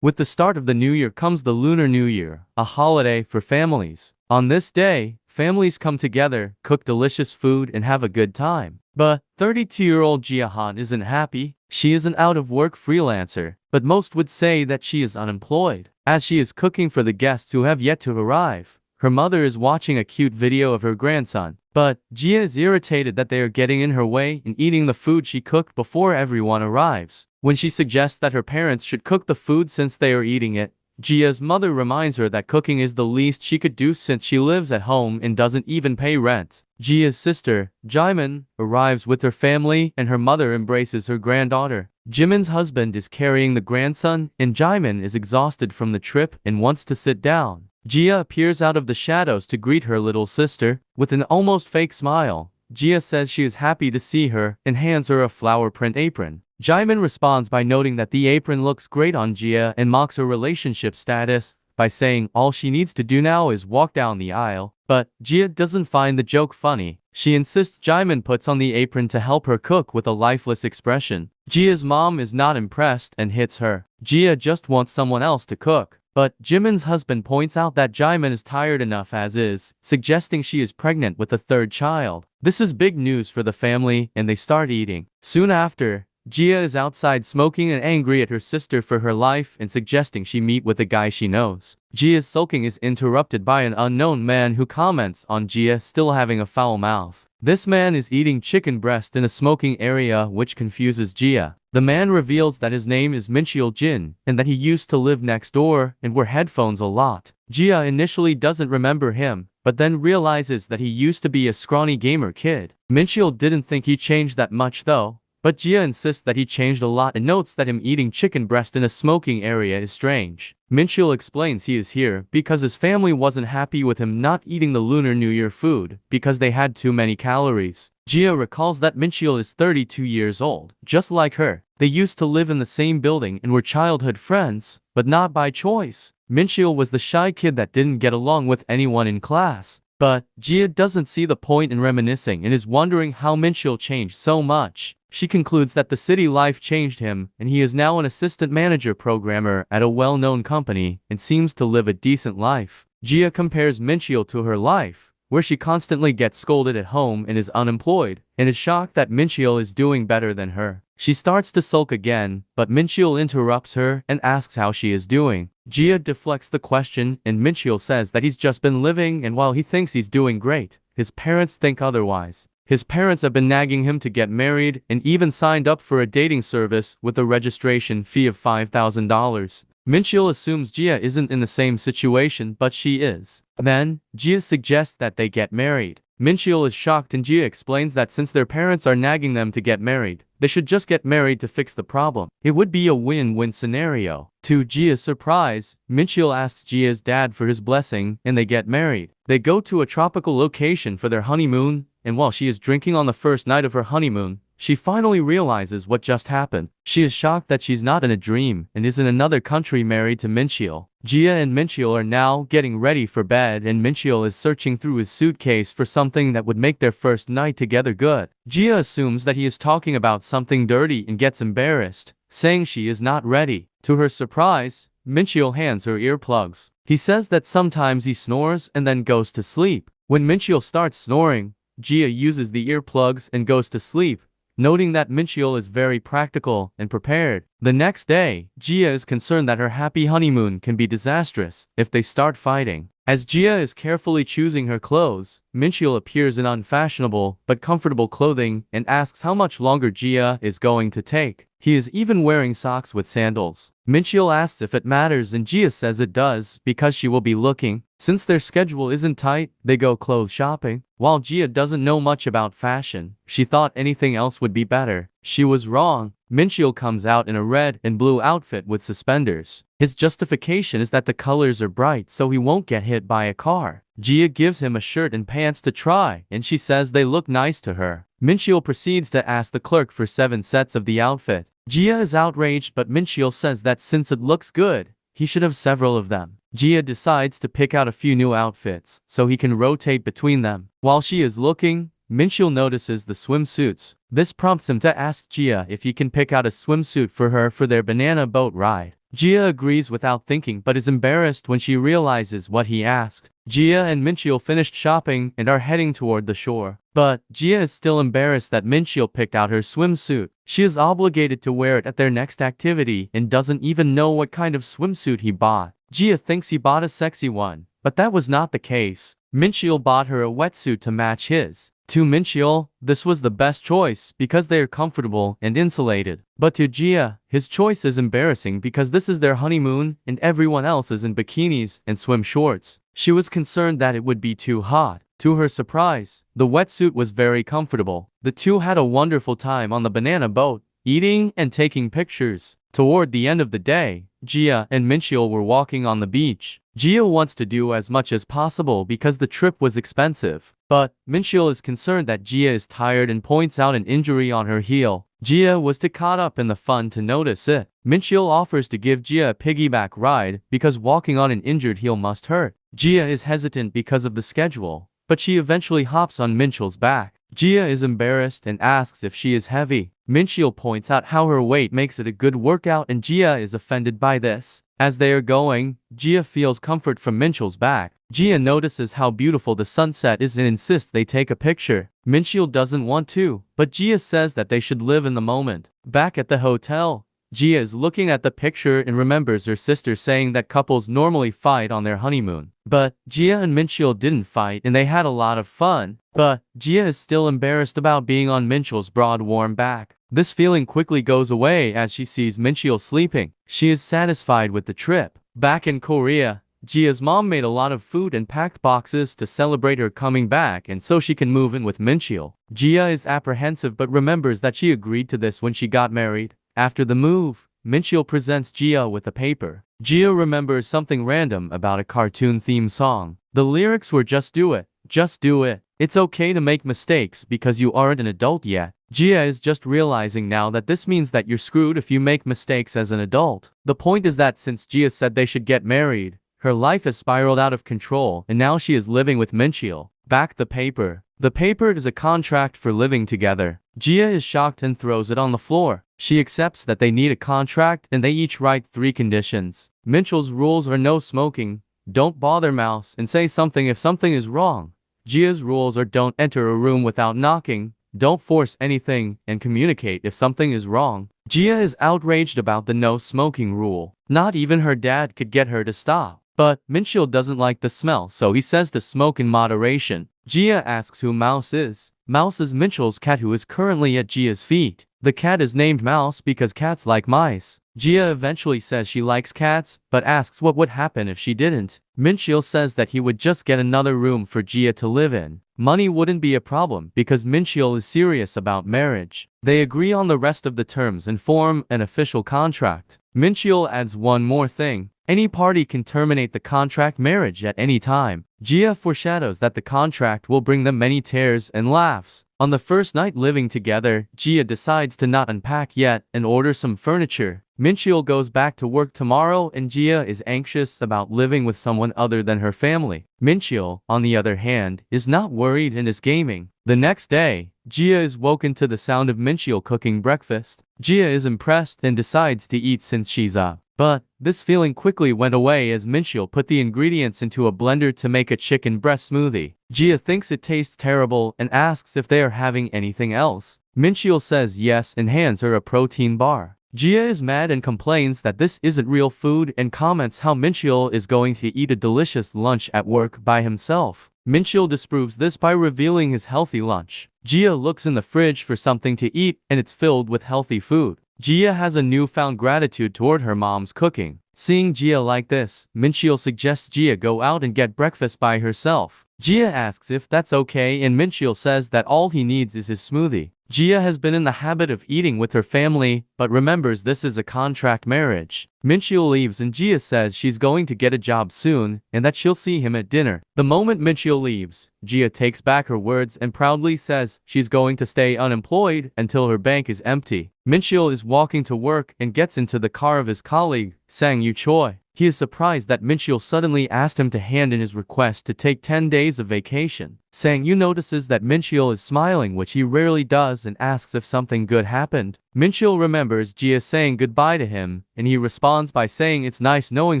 With the start of the new year comes the Lunar New Year, a holiday for families. On this day, families come together, cook delicious food, and have a good time. But 32-year-old Jiahan isn't happy. She is an out-of-work freelancer, but most would say that she is unemployed. As she is cooking for the guests who have yet to arrive, her mother is watching a cute video of her grandson. But Jia is irritated that they are getting in her way and eating the food she cooked before everyone arrives. When she suggests that her parents should cook the food since they are eating it, Jia's mother reminds her that cooking is the least she could do since she lives at home and doesn't even pay rent. Jia's sister, Jimin, arrives with her family and her mother embraces her granddaughter. Jimin's husband is carrying the grandson and Jimin is exhausted from the trip and wants to sit down. Jia appears out of the shadows to greet her little sister. With an almost fake smile, Jia says she is happy to see her and hands her a flower print apron. Jimin responds by noting that the apron looks great on Jia and mocks her relationship status by saying all she needs to do now is walk down the aisle. But Jia doesn't find the joke funny. She insists Jimin puts on the apron to help her cook with a lifeless expression. Jia's mom is not impressed and hits her. Jia just wants someone else to cook. But Jimin's husband points out that Jimin is tired enough as is, suggesting she is pregnant with a third child. This is big news for the family and they start eating. Soon after, Jia is outside smoking and angry at her sister for her life and suggesting she meet with a guy she knows. Jia's sulking is interrupted by an unknown man who comments on Jia still having a foul mouth. This man is eating chicken breast in a smoking area, which confuses Jia. The man reveals that his name is Mincheol Jin and that he used to live next door and wear headphones a lot. Jia initially doesn't remember him, but then realizes that he used to be a scrawny gamer kid. Mincheol didn't think he changed that much though. But Jia insists that he changed a lot and notes that him eating chicken breast in a smoking area is strange. Mincheol explains he is here because his family wasn't happy with him not eating the Lunar New Year food because they had too many calories. Jia recalls that Mincheol is 32 years old, just like her. They used to live in the same building and were childhood friends, but not by choice. Mincheol was the shy kid that didn't get along with anyone in class. But Jia doesn't see the point in reminiscing and is wondering how Mincheol changed so much. She concludes that the city life changed him and he is now an assistant manager programmer at a well-known company and seems to live a decent life. Jia compares Mincheol to her life, where she constantly gets scolded at home and is unemployed, and is shocked that Mincheol is doing better than her. She starts to sulk again, but Mincheol interrupts her and asks how she is doing. Jia deflects the question and Mincheol says that he's just been living and while he thinks he's doing great, his parents think otherwise. His parents have been nagging him to get married and even signed up for a dating service with a registration fee of $5,000. Mincheol assumes Jia isn't in the same situation, but she is. Then, Jia suggests that they get married. Mincheol is shocked and Jia explains that since their parents are nagging them to get married, they should just get married to fix the problem. It would be a win-win scenario. To Jia's surprise, Mincheol asks Jia's dad for his blessing and they get married. They go to a tropical location for their honeymoon, and while she is drinking on the first night of her honeymoon, she finally realizes what just happened. She is shocked that she's not in a dream and is in another country married to Mincheol. Jia and Mincheol are now getting ready for bed and Mincheol is searching through his suitcase for something that would make their first night together good. Jia assumes that he is talking about something dirty and gets embarrassed, saying she is not ready. To her surprise, Mincheol hands her earplugs. He says that sometimes he snores and then goes to sleep. When Mincheol starts snoring, Jia uses the earplugs and goes to sleep, noting that Mincheol is very practical and prepared. The next day, Jia is concerned that her happy honeymoon can be disastrous if they start fighting. As Jia is carefully choosing her clothes, Mincheol appears in unfashionable but comfortable clothing and asks how much longer Jia is going to take. He is even wearing socks with sandals. Mincheol asks if it matters and Jia says it does because she will be looking. Since their schedule isn't tight, they go clothes shopping. While Jia doesn't know much about fashion, she thought anything else would be better. She was wrong. Mincheol comes out in a red and blue outfit with suspenders. His justification is that the colors are bright so he won't get hit by a car. Jia gives him a shirt and pants to try and she says they look nice to her. Mincheol proceeds to ask the clerk for 7 sets of the outfit. Jia is outraged but Mincheol says that since it looks good, he should have several of them. Jia decides to pick out a few new outfits so he can rotate between them. While she is looking, Mincheol notices the swimsuits. This prompts him to ask Jia if he can pick out a swimsuit for her for their banana boat ride. Jia agrees without thinking but is embarrassed when she realizes what he asked. Jia and Minchil finished shopping and are heading toward the shore. But Jia is still embarrassed that Minchil picked out her swimsuit. She is obligated to wear it at their next activity and doesn't even know what kind of swimsuit he bought. Jia thinks he bought a sexy one, but that was not the case. Minchil bought her a wetsuit to match his. To Minchil, this was the best choice because they are comfortable and insulated. But to Jia, his choice is embarrassing because this is their honeymoon and everyone else is in bikinis and swim shorts. She was concerned that it would be too hot. To her surprise, the wetsuit was very comfortable. The two had a wonderful time on the banana boat, eating and taking pictures. Toward the end of the day, Jia and Minchil were walking on the beach. Jia wants to do as much as possible because the trip was expensive. But Minchil is concerned that Jia is tired and points out an injury on her heel. Jia was too caught up in the fun to notice it. Minchil offers to give Jia a piggyback ride because walking on an injured heel must hurt. Jia is hesitant because of the schedule, but she eventually hops on Minchil's back. Jia is embarrassed and asks if she is heavy. Minchil points out how her weight makes it a good workout and Jia is offended by this. As they are going, Jia feels comfort from Minchil's back. Jia notices how beautiful the sunset is and insists they take a picture. Minchil doesn't want to, but Jia says that they should live in the moment. Back at the hotel, Jia is looking at the picture and remembers her sister saying that couples normally fight on their honeymoon. But Jia and Minchil didn't fight and they had a lot of fun. But Jia is still embarrassed about being on Minchil's broad warm back. This feeling quickly goes away as she sees Minchil sleeping. She is satisfied with the trip. Back in Korea, Jia's mom made a lot of food and packed boxes to celebrate her coming back and so she can move in with Minchil. Jia is apprehensive but remembers that she agreed to this when she got married. After the move, Minchil presents Jia with a paper. Jia remembers something random about a cartoon theme song. The lyrics were "Just do it, just do it. It's okay to make mistakes because you aren't an adult yet." Jia is just realizing now that this means that you're screwed if you make mistakes as an adult. The point is that since Jia said they should get married, her life has spiraled out of control and now she is living with Minchil. Back the paper. The paper is a contract for living together. Jia is shocked and throws it on the floor. She accepts that they need a contract and they each write 3 conditions. Minchil's rules are no smoking, don't bother Mouse, and say something if something is wrong. Jia's rules are don't enter a room without knocking, don't force anything, and communicate if something is wrong. Jia is outraged about the no smoking rule. Not even her dad could get her to stop. But Minchil doesn't like the smell so he says to smoke in moderation. Jia asks who Mouse is. Mouse is Minchil's cat who is currently at Jia's feet. The cat is named Mouse because cats like mice. Jia eventually says she likes cats, but asks what would happen if she didn't. Minchil says that he would just get another room for Jia to live in. Money wouldn't be a problem because Minchil is serious about marriage. They agree on the rest of the terms and form an official contract. Minchil adds one more thing. Any party can terminate the contract marriage at any time. Jia foreshadows that the contract will bring them many tears and laughs. On the first night living together, Jia decides to not unpack yet and order some furniture. Minchil goes back to work tomorrow and Jia is anxious about living with someone other than her family. Minchil, on the other hand, is not worried and is gaming. The next day, Jia is woken to the sound of Minchil cooking breakfast. Jia is impressed and decides to eat since she's up. But this feeling quickly went away as Minchil put the ingredients into a blender to make a chicken breast smoothie. Jia thinks it tastes terrible and asks if they are having anything else. Minchil says yes and hands her a protein bar. Jia is mad and complains that this isn't real food and comments how Minchil is going to eat a delicious lunch at work by himself. Minchil disproves this by revealing his healthy lunch. Jia looks in the fridge for something to eat and it's filled with healthy food. Jia has a newfound gratitude toward her mom's cooking. Seeing Jia like this, Minchil suggests Jia go out and get breakfast by herself. Jia asks if that's okay and Minchil says that all he needs is his smoothie. Jia has been in the habit of eating with her family, but remembers this is a contract marriage. Minchil leaves and Jia says she's going to get a job soon and that she'll see him at dinner. The moment Minchil leaves, Jia takes back her words and proudly says she's going to stay unemployed until her bank is empty. Minchil is walking to work and gets into the car of his colleague, Sang Yu Choi. He is surprised that Mincheol suddenly asked him to hand in his request to take 10 days of vacation. Sang-yu notices that Mincheol is smiling, which he rarely does, and asks if something good happened. Mincheol remembers Jia saying goodbye to him, and he responds by saying it's nice knowing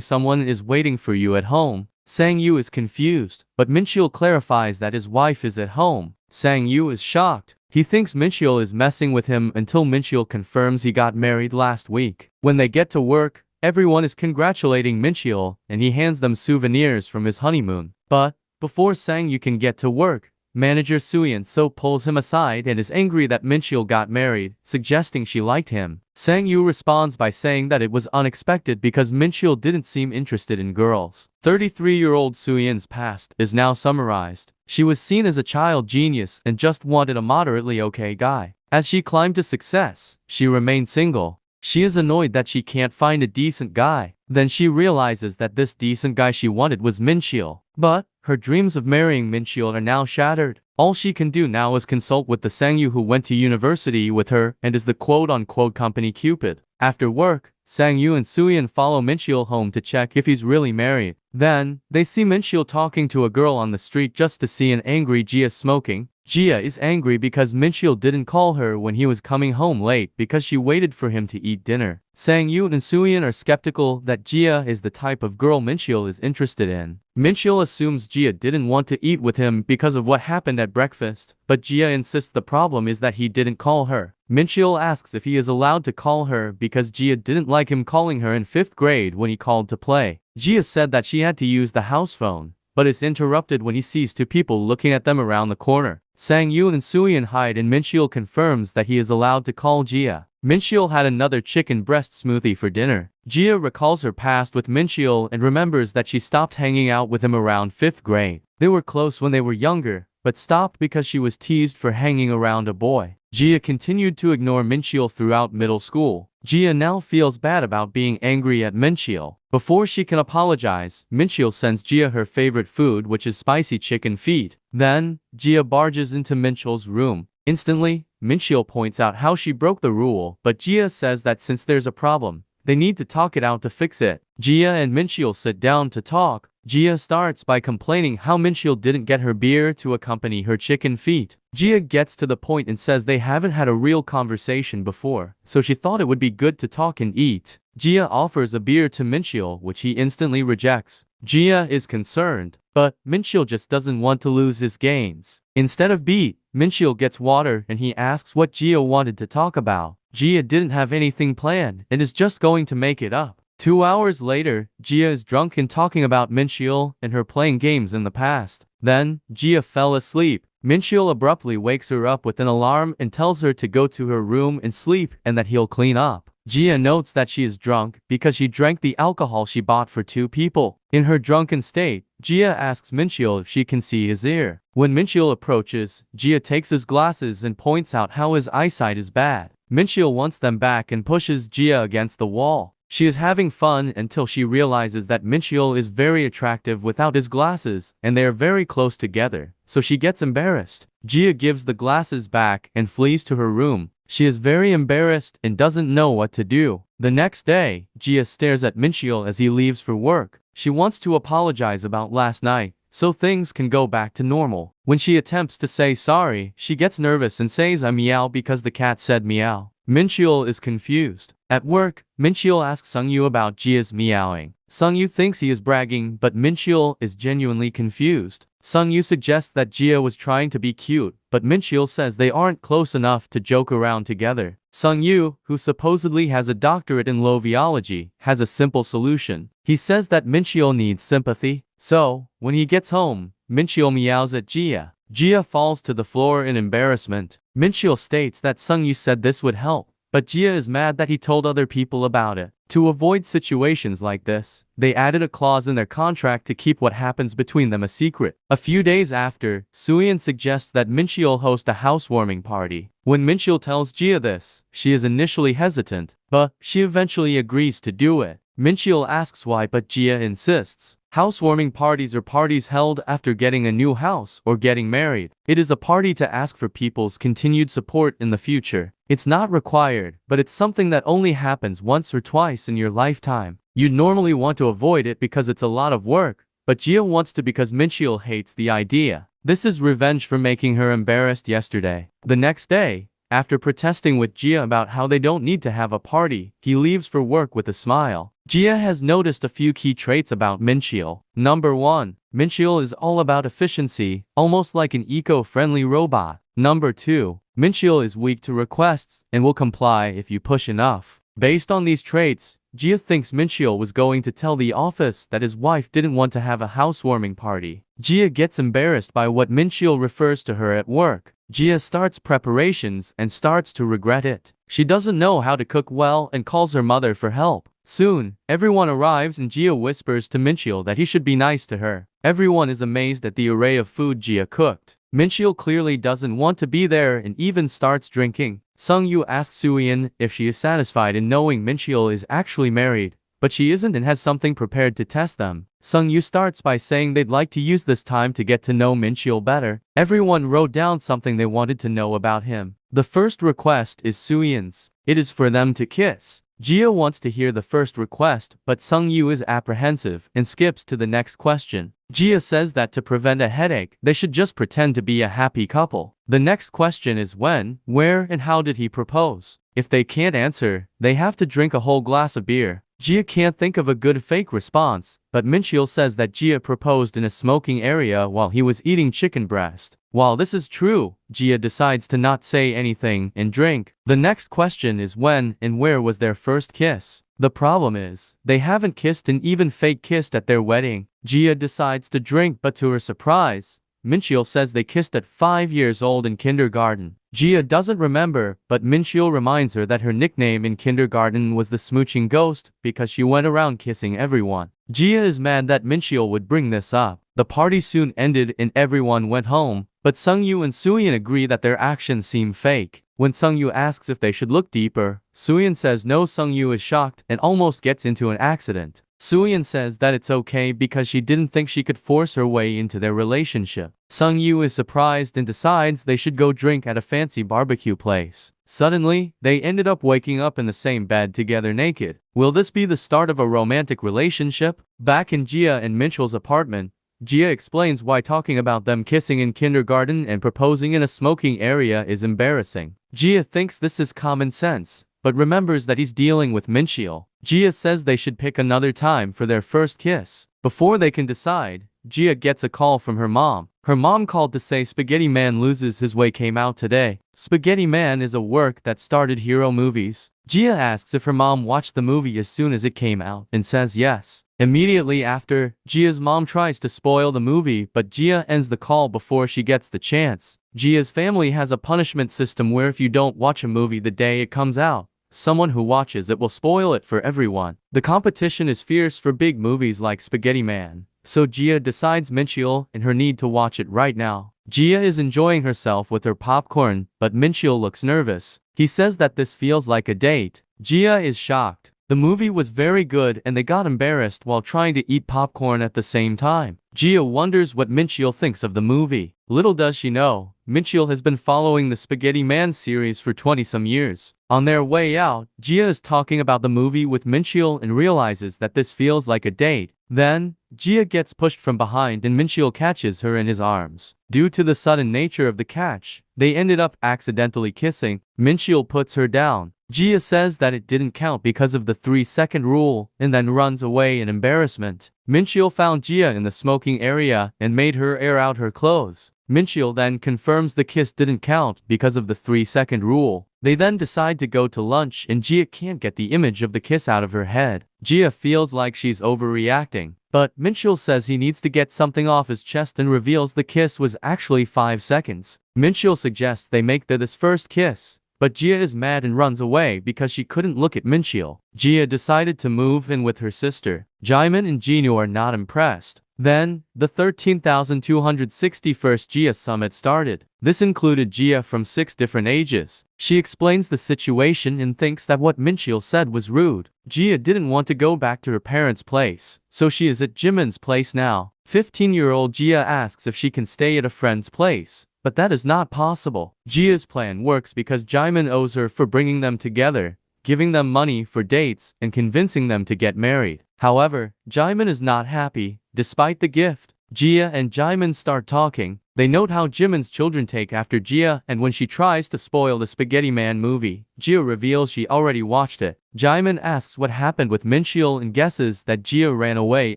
someone is waiting for you at home. Sang-yu is confused, but Mincheol clarifies that his wife is at home. Sang-yu is shocked. He thinks Mincheol is messing with him until Mincheol confirms he got married last week. When they get to work, everyone is congratulating Mincheol, and he hands them souvenirs from his honeymoon. But before Sang-yu can get to work, manager Suyeon-so pulls him aside and is angry that Mincheol got married, suggesting she liked him. Sang-yu responds by saying that it was unexpected because Mincheol didn't seem interested in girls. 33-year-old Suyeon's past is now summarized. She was seen as a child genius and just wanted a moderately okay guy. As she climbed to success, she remained single. She is annoyed that she can't find a decent guy. Then she realizes that this decent guy she wanted was Mincheol. But her dreams of marrying Mincheol are now shattered. All she can do now is consult with the Sang-yu who went to university with her and is the quote-unquote company Cupid. After work, Sang-yu and Suyeon follow Mincheol home to check if he's really married. Then, they see Mincheol talking to a girl on the street just to see an angry Jia smoking. Jia is angry because Mincheol didn't call her when he was coming home late because she waited for him to eat dinner. Sang-yu and Suyeon are skeptical that Jia is the type of girl Mincheol is interested in. Mincheol assumes Jia didn't want to eat with him because of what happened at breakfast, but Jia insists the problem is that he didn't call her. Mincheol asks if he is allowed to call her because Jia didn't like him calling her in 5th grade when he called to play. Jia said that she had to use the house phone, but is interrupted when he sees two people looking at them around the corner. Sang-yu and Suyeon hide and Mincheol confirms that he is allowed to call Jia. Mincheol had another chicken breast smoothie for dinner. Jia recalls her past with Mincheol and remembers that she stopped hanging out with him around 5th grade. They were close when they were younger, but stopped because she was teased for hanging around a boy. Jia continued to ignore Mincheol throughout middle school. Jia now feels bad about being angry at Mincheol. Before she can apologize, Mincheol sends Jia her favorite food, which is spicy chicken feet. Then, Jia barges into Mincheol's room. Instantly, Mincheol points out how she broke the rule, but Jia says that since there's a problem, they need to talk it out to fix it. Jia and Mincheol sit down to talk. Jia starts by complaining how Mincheol didn't get her beer to accompany her chicken feet. Jia gets to the point and says they haven't had a real conversation before, so she thought it would be good to talk and eat. Jia offers a beer to Mincheol, which he instantly rejects. Jia is concerned, but Mincheol just doesn't want to lose his gains. Instead of beer, Mincheol gets water and he asks what Jia wanted to talk about. Jia didn't have anything planned and is just going to make it up. 2 hours later, Jia is drunk and talking about Mincheol and her playing games in the past. Then, Jia fell asleep. Mincheol abruptly wakes her up with an alarm and tells her to go to her room and sleep and that he'll clean up. Jia notes that she is drunk because she drank the alcohol she bought for 2 people. In her drunken state, Jia asks Mincheol if she can see his ear. When Mincheol approaches, Jia takes his glasses and points out how his eyesight is bad. Mincheol wants them back and pushes Jia against the wall. She is having fun until she realizes that Mincheol is very attractive without his glasses, and they are very close together, so she gets embarrassed. Jia gives the glasses back and flees to her room. She is very embarrassed and doesn't know what to do. The next day, Jia stares at Mincheol as he leaves for work. She wants to apologize about last night, so things can go back to normal. When she attempts to say sorry, she gets nervous and says I meow because the cat said meow. Mincheol is confused. At work, Mincheol asks Sung-yu about Jia's meowing. Sung-yu thinks he is bragging, but Mincheol is genuinely confused. Sung-yu suggests that Jia was trying to be cute, but Mincheol says they aren't close enough to joke around together. Sung-yu, who supposedly has a doctorate in loviology, has a simple solution. He says that Mincheol needs sympathy. So, when he gets home, Mincheol meows at Jia. Jia falls to the floor in embarrassment. Mincheol states that Sung-yu said this would help, but Jia is mad that he told other people about it. To avoid situations like this, they added a clause in their contract to keep what happens between them a secret. A few days after, Suyeon suggests that Mincheol host a housewarming party. When Mincheol tells Jia this, she is initially hesitant, but she eventually agrees to do it. Mincheol asks why, but Jia insists. Housewarming parties are parties held after getting a new house or getting married. It is a party to ask for people's continued support in the future. It's not required, but it's something that only happens once or twice in your lifetime. You'd normally want to avoid it because it's a lot of work, but Gia wants to because Mincheol hates the idea. This is revenge for making her embarrassed yesterday. The next day, after protesting with Gia about how they don't need to have a party, he leaves for work with a smile. Gia has noticed a few key traits about Mincheol. Number 1. Mincheol is all about efficiency, almost like an eco-friendly robot. Number 2. Mincheol is weak to requests and will comply if you push enough. Based on these traits, Gia thinks Mincheol was going to tell the office that his wife didn't want to have a housewarming party. Gia gets embarrassed by what Mincheol refers to her at work. Gia starts preparations and starts to regret it. She doesn't know how to cook well and calls her mother for help. Soon, everyone arrives and Gia whispers to Mincheol that he should be nice to her. Everyone is amazed at the array of food Gia cooked. Mincheol clearly doesn't want to be there and even starts drinking. Sung-yu asks Soo-yeon if she is satisfied in knowing Mincheol is actually married, but she isn't and has something prepared to test them. Sung-yu starts by saying they'd like to use this time to get to know Mincheol better. Everyone wrote down something they wanted to know about him. The first request is Soo-yeon's. It is for them to kiss. Gia wants to hear the first request, but Sung-yu is apprehensive and skips to the next question. Gia says that to prevent a headache, they should just pretend to be a happy couple. The next question is when, where, and how did he propose? If they can't answer, they have to drink a whole glass of beer. Gia can't think of a good fake response, but Mincheol says that Gia proposed in a smoking area while he was eating chicken breast. While this is true, Gia decides to not say anything and drink. The next question is when and where was their first kiss? The problem is, they haven't kissed and even fake kissed at their wedding. Gia decides to drink, but to her surprise, Mincheol says they kissed at 5 years old in kindergarten. Gia doesn't remember, but Mincheol reminds her that her nickname in kindergarten was the smooching ghost because she went around kissing everyone. Gia is mad that Mincheol would bring this up. The party soon ended and everyone went home, but Sung-yu and Soo-yeon agree that their actions seem fake. When Sung-yu asks if they should look deeper, Soo-yeon says no. Sung-yu is shocked and almost gets into an accident. Soo-yeon says that it's okay because she didn't think she could force her way into their relationship. Sung-yu is surprised and decides they should go drink at a fancy barbecue place. Suddenly, they ended up waking up in the same bed together naked. Will this be the start of a romantic relationship? Back in Gia and Mincheol's apartment, Gia explains why talking about them kissing in kindergarten and proposing in a smoking area is embarrassing. Gia thinks this is common sense, but remembers that he's dealing with Mincheol. Gia says they should pick another time for their first kiss. Before they can decide, Gia gets a call from her mom. Her mom called to say Spaghetti Man Loses His Way came out today. Spaghetti Man is a work that started hero movies. Gia asks if her mom watched the movie as soon as it came out and says yes. Immediately after, Gia's mom tries to spoil the movie, but Gia ends the call before she gets the chance. Gia's family has a punishment system where if you don't watch a movie the day it comes out, someone who watches it will spoil it for everyone. The competition is fierce for big movies like Spaghetti Man, so Gia decides Mincheol and her need to watch it right now. Gia is enjoying herself with her popcorn, but Mincheol looks nervous. He says that this feels like a date. Gia is shocked. The movie was very good and they got embarrassed while trying to eat popcorn at the same time. Gia wonders what Mincheol thinks of the movie. Little does she know, Mincheol has been following the Spaghetti Man series for 20-some years. On their way out, Gia is talking about the movie with Mincheol and realizes that this feels like a date. Then, Gia gets pushed from behind and Mincheol catches her in his arms. Due to the sudden nature of the catch, they ended up accidentally kissing. Mincheol puts her down. Gia says that it didn't count because of the 3-second rule and then runs away in embarrassment. Mincheol found Gia in the smoking area and made her air out her clothes. Mincheol then confirms the kiss didn't count because of the 3-second rule. They then decide to go to lunch and Gia can't get the image of the kiss out of her head. Gia feels like she's overreacting, but Mincheol says he needs to get something off his chest and reveals the kiss was actually 5 seconds. Mincheol suggests they make this first kiss, but Gia is mad and runs away because she couldn't look at Mincheol. Gia decided to move in with her sister. Jaemin and Jinwoo are not impressed. Then, the 13,261st Jia summit started. This included Jia from 6 different ages. She explains the situation and thinks that what Minchil said was rude. Jia didn't want to go back to her parents' place, so she is at Jimin's place now. 15-year-old Jia asks if she can stay at a friend's place, but that is not possible. Jia's plan works because Jimin owes her for bringing them together, giving them money for dates, and convincing them to get married. However, Jimin is not happy. Despite the gift, Jia and Jimin start talking. They note how Jimin's children take after Jia, and when she tries to spoil the Spaghetti Man movie, Jia reveals she already watched it. Jimin asks what happened with Minchil and guesses that Jia ran away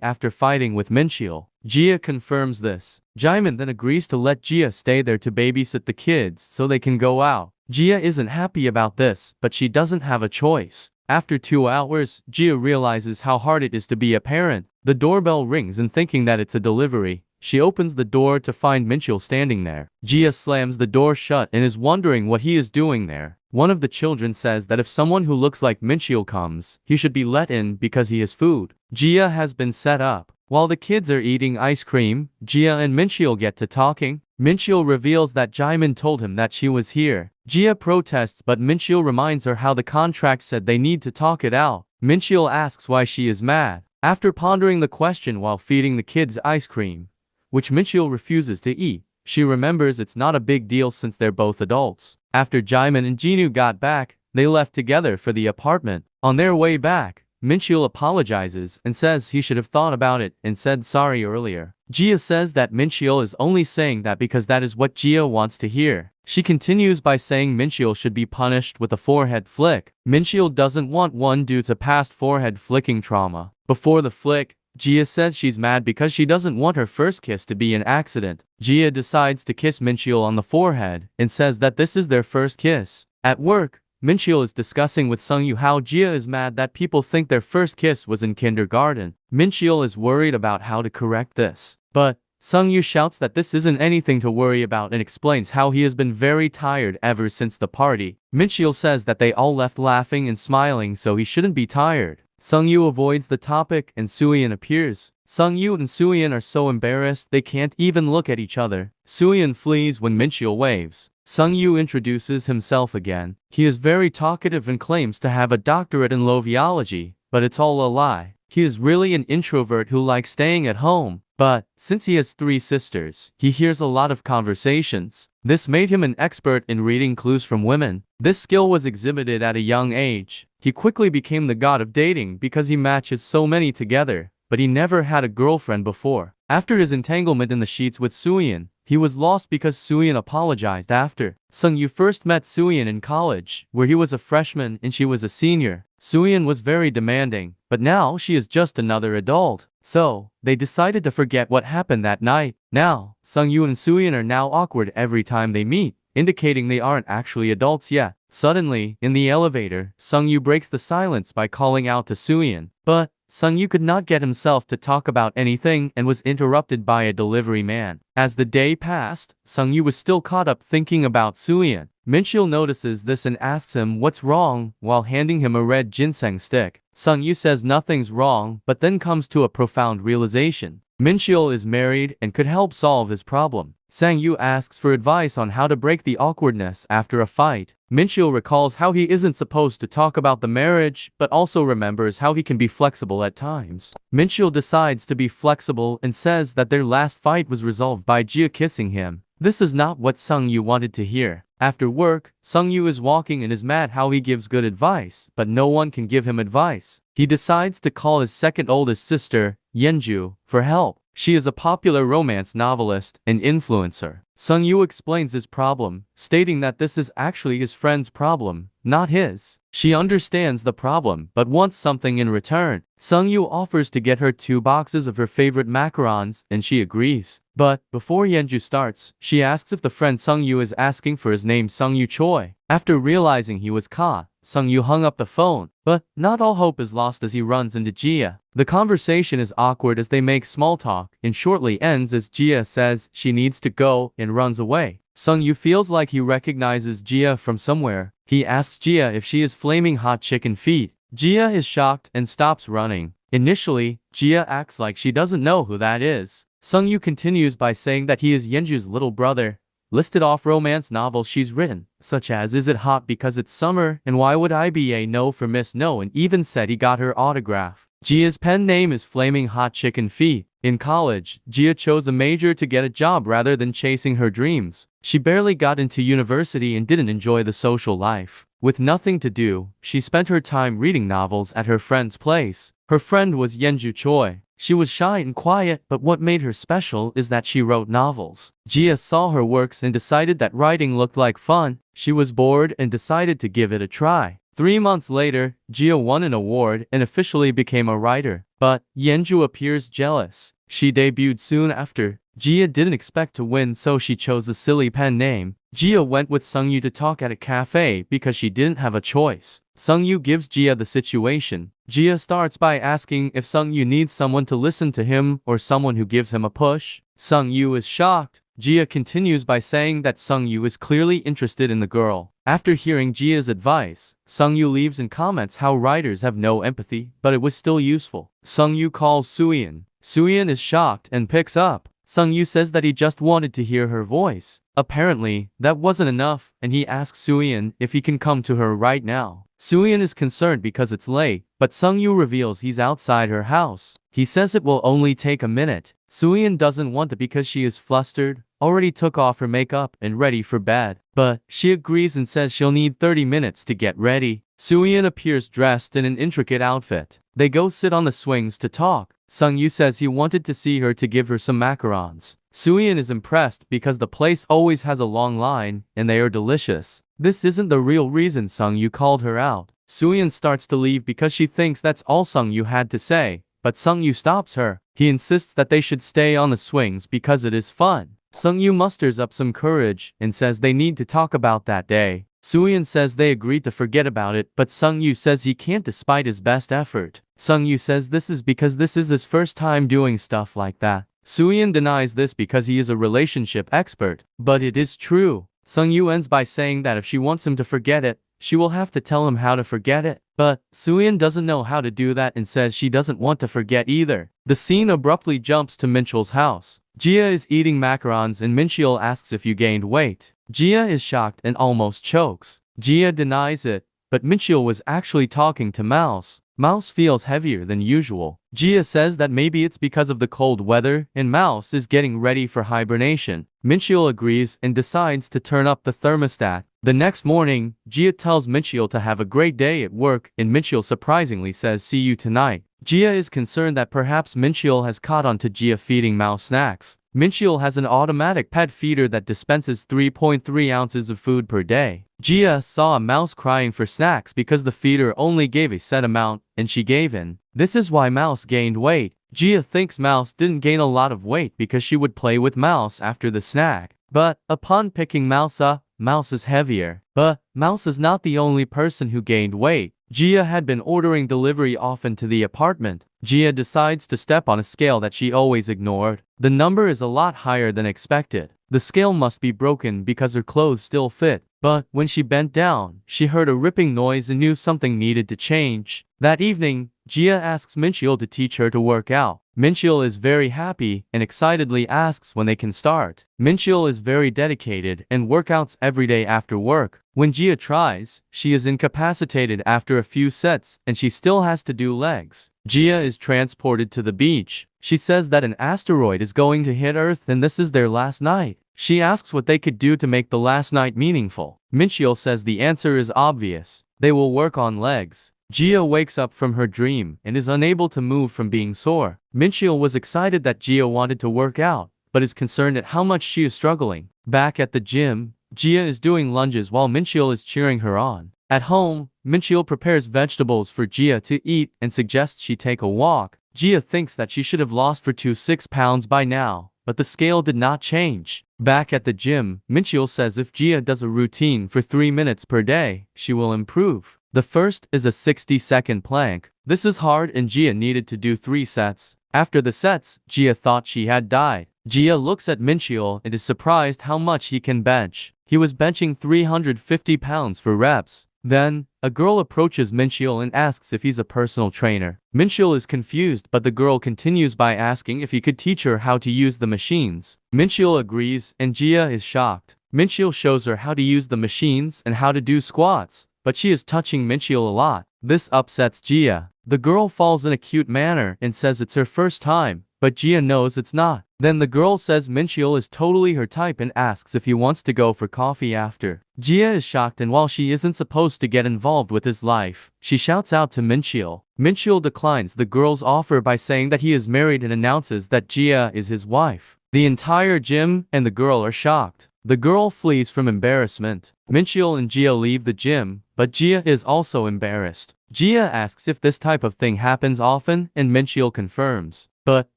after fighting with Minchil. Jia confirms this. Jimin then agrees to let Jia stay there to babysit the kids so they can go out. Jia isn't happy about this, but she doesn't have a choice. After 2 hours, Jia realizes how hard it is to be a parent. The doorbell rings, and thinking that it's a delivery, she opens the door to find Minchil standing there. Jia slams the door shut and is wondering what he is doing there. One of the children says that if someone who looks like Minchil comes, he should be let in because he has food. Jia has been set up. While the kids are eating ice cream, Jia and Minchil get to talking. Minchil reveals that Jimin told him that she was here. Jia protests, but Minchil reminds her how the contract said they need to talk it out. Minchil asks why she is mad. After pondering the question while feeding the kids ice cream, which Minchil refuses to eat, she remembers it's not a big deal since they're both adults. After Jimin and Jinu got back, they left together for the apartment. On their way back, Minchil apologizes and says he should have thought about it and said sorry earlier. Jia says that Minchil is only saying that because that is what Jia wants to hear. She continues by saying Minchil should be punished with a forehead flick. Minchil doesn't want one due to past forehead flicking trauma. Before the flick, Jia says she's mad because she doesn't want her first kiss to be an accident. Jia decides to kiss Minchil on the forehead and says that this is their first kiss. At work, Minchil is discussing with Sungyu how Jia is mad that people think their first kiss was in kindergarten. Minchil is worried about how to correct this, but Sungyu shouts that this isn't anything to worry about and explains how he has been very tired ever since the party. Minchil says that they all left laughing and smiling, so he shouldn't be tired. Sungyu avoids the topic and Suyeon appears. Sungyu and Suyeon are so embarrassed they can't even look at each other. Suyeon flees when Minchil waves. Sungyu introduces himself again. He is very talkative and claims to have a doctorate in loviology, but it's all a lie. He is really an introvert who likes staying at home. But, since he has 3 sisters, he hears a lot of conversations. This made him an expert in reading clues from women. This skill was exhibited at a young age. He quickly became the god of dating because he matches so many together, but he never had a girlfriend before. After his entanglement in the sheets with Suyeon, he was lost because Suyeon apologized after. Sungyu first met Suyeon in college, where he was a freshman and she was a senior. Suyeon was very demanding, but now she is just another adult. So, they decided to forget what happened that night. Now, Sungyu and Suyeon are now awkward every time they meet, indicating they aren't actually adults yet. Suddenly, in the elevator, Sungyu breaks the silence by calling out to Suyeon. But, Sungyu could not get himself to talk about anything and was interrupted by a delivery man. As the day passed, Sungyu was still caught up thinking about Suyeon. Minchil notices this and asks him what's wrong while handing him a red ginseng stick. Sungyu says nothing's wrong, but then comes to a profound realization. Minchil is married and could help solve his problem. Sangyu asks for advice on how to break the awkwardness after a fight. Minchil recalls how he isn't supposed to talk about the marriage, but also remembers how he can be flexible at times. Minchil decides to be flexible and says that their last fight was resolved by Jia kissing him. This is not what Sungyu wanted to hear. After work, Sungyu is walking and is mad how he gives good advice, but no one can give him advice. He decides to call his second oldest sister, Yenju, for help. She is a popular romance novelist and influencer. Sungyu explains his problem, stating that this is actually his friend's problem, not his. She understands the problem, but wants something in return. Sungyu offers to get her 2 boxes of her favorite macarons, and she agrees. But, before Yenju starts, she asks if the friend Sungyu is asking for is named Sungyu Choi. After realizing he was caught, Sungyu hung up the phone. But, not all hope is lost as he runs into Jia. The conversation is awkward as they make small talk, and shortly ends as Jia says she needs to go and runs away. Sungyu feels like he recognizes Jia from somewhere. He asks Jia if she is flaming hot chicken feet. Jia is shocked and stops running. Initially, Jia acts like she doesn't know who that is. Sung-yu continues by saying that he is Yenju's little brother, listed off romance novels she's written, such as Is It Hot Because It's Summer and Why Would I Be a No for Miss No, and even said he got her autograph. Jia's pen name is Flaming Hot Chicken Feet. In college, Jia chose a major to get a job rather than chasing her dreams. She barely got into university and didn't enjoy the social life. With nothing to do, she spent her time reading novels at her friend's place. Her friend was Yenju Choi. She was shy and quiet, but what made her special is that she wrote novels. Jia saw her works and decided that writing looked like fun. She was bored and decided to give it a try. 3 months later, Jia won an award and officially became a writer. But Yenju appears jealous. She debuted soon after. Jia didn't expect to win, so she chose a silly pen name. Jia went with Sung-yu to talk at a cafe because she didn't have a choice. Sung-yu gives Jia the situation. Jia starts by asking if Sung-yu needs someone to listen to him or someone who gives him a push. Sung-yu is shocked. Jia continues by saying that Sung-yu is clearly interested in the girl. After hearing Jia's advice, Sung-yu leaves and comments how writers have no empathy, but it was still useful. Sung-yu calls Suyeon. Suyeon is shocked and picks up. Sung-yu says that he just wanted to hear her voice. Apparently, that wasn't enough, and he asks Suyeon if he can come to her right now. Suyeon is concerned because it's late, but Sung-yu reveals he's outside her house. He says it will only take a minute. Suyeon doesn't want to because she is flustered, already took off her makeup and ready for bed. But she agrees and says she'll need 30 minutes to get ready. Suyeon appears dressed in an intricate outfit. They go sit on the swings to talk. Sung-yu says he wanted to see her to give her some macarons. Suyeon is impressed because the place always has a long line, and they are delicious. This isn't the real reason Sung-yu called her out. Suyeon starts to leave because she thinks that's all Sung-yu had to say, but Sung-yu stops her. He insists that they should stay on the swings because it is fun. Sung-yu musters up some courage and says they need to talk about that day. Suyeon says they agreed to forget about it, but Sung-yu says he can't despite his best effort. Sung-yu says this is because this is his first time doing stuff like that. Suyeon denies this because he is a relationship expert, but it is true. Sung-yu ends by saying that if she wants him to forget it, she will have to tell him how to forget it. But Suyeon doesn't know how to do that and says she doesn't want to forget either. The scene abruptly jumps to Mincheol's house. Jia is eating macarons and Mincheol asks if you gained weight. Jia is shocked and almost chokes. Jia denies it, but Mincheol was actually talking to Mouse. Mouse feels heavier than usual. Jia says that maybe it's because of the cold weather and Mouse is getting ready for hibernation. Mincheol agrees and decides to turn up the thermostat. The next morning, Jia tells Mincheol to have a great day at work and Mincheol surprisingly says see you tonight. Jia is concerned that perhaps Mincheol has caught on to Jia feeding Mouse snacks. Mincheol has an automatic pet feeder that dispenses 3.3 ounces of food per day. Jia saw a mouse crying for snacks because the feeder only gave a set amount, and she gave in. This is why Mouse gained weight. Jia thinks Mouse didn't gain a lot of weight because she would play with Mouse after the snack. But upon picking Mouse up, Mouse is heavier. But Mouse is not the only person who gained weight. Jia had been ordering delivery often to the apartment. Jia decides to step on a scale that she always ignored. The number is a lot higher than expected. The scale must be broken because her clothes still fit. But when she bent down, she heard a ripping noise and knew something needed to change. That evening, Jia asks Mincheol to teach her to work out. Mincheol is very happy and excitedly asks when they can start. Mincheol is very dedicated and workouts every day after work. When Jia tries, she is incapacitated after a few sets and she still has to do legs. Jia is transported to the beach. She says that an asteroid is going to hit Earth and this is their last night. She asks what they could do to make the last night meaningful. Mincheol says the answer is obvious. They will work on legs. Jia wakes up from her dream and is unable to move from being sore. Mincheol was excited that Jia wanted to work out, but is concerned at how much she is struggling. Back at the gym, Jia is doing lunges while Mincheol is cheering her on. At home, Mincheol prepares vegetables for Jia to eat and suggests she take a walk. Jia thinks that she should have lost for 6 pounds by now, but the scale did not change. Back at the gym, Mincheol says if Jia does a routine for 3 minutes per day, she will improve. The first is a 60-second plank. This is hard and Jia needed to do 3 sets. After the sets, Jia thought she had died. Jia looks at Mincheol and is surprised how much he can bench. He was benching 350 pounds for reps. Then, a girl approaches Mincheol and asks if he's a personal trainer. Mincheol is confused, but the girl continues by asking if he could teach her how to use the machines. Mincheol agrees, and Jia is shocked. Mincheol shows her how to use the machines and how to do squats, but she is touching Mincheol a lot. This upsets Jia. The girl falls in a cute manner and says it's her first time, but Jia knows it's not. Then the girl says Mincheol is totally her type and asks if he wants to go for coffee after. Jia is shocked, and while she isn't supposed to get involved with his life, she shouts out to Mincheol. Mincheol declines the girl's offer by saying that he is married and announces that Jia is his wife. The entire gym and the girl are shocked. The girl flees from embarrassment. Mincheol and Jia leave the gym, but Jia is also embarrassed. Jia asks if this type of thing happens often, and Mincheol confirms. But